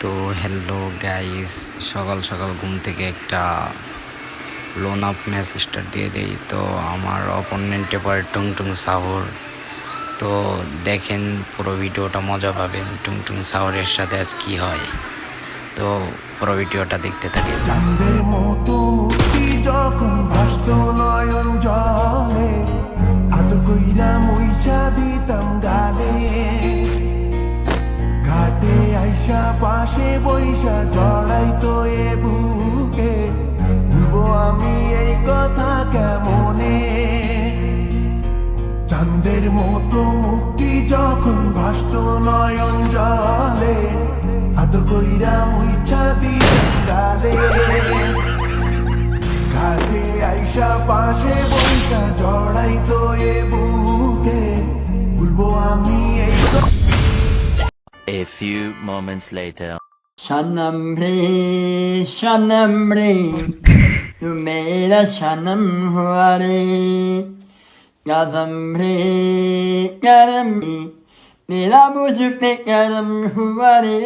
তো hello guys, সকাল সকাল ঘুম থেকে একটা লোন আপ ম্যাচ স্টার্ট দিয়ে দেই। তো আমার অপোনেন্টে পড়ে টুংটুং সাহর। তো দেখেন, পুরো ভিডিওটা মজা পাবেন টুংটুং সাহরের সাথে আজ কি হয়। তো পুরো ভিডিওটা দেখতে থাকেন। চাঁদের মতো মুক্তি যখন ভাসত নয়ন জলে, আদর কইরা মুইসা দিতাম গালে। ঘাটে আইসা পাশে বইসা জড়াইতো এ বুকে, ভুলবো আমি এই কথা কেমনে। চাঁদের মতো মুক্তি যখন ভাসত নয়ন জলে, আদর কইরা মুইছা দিতাম গালে। ঘাটে আইসা পাশে বইসা জড়াইতো এ বুকে, ভুলবো আমি এই A few moments later. सनम रे तू मेरा सनम हुआ रे, कसम रे करम रे मेरा मुझ पे करम हुआ रे।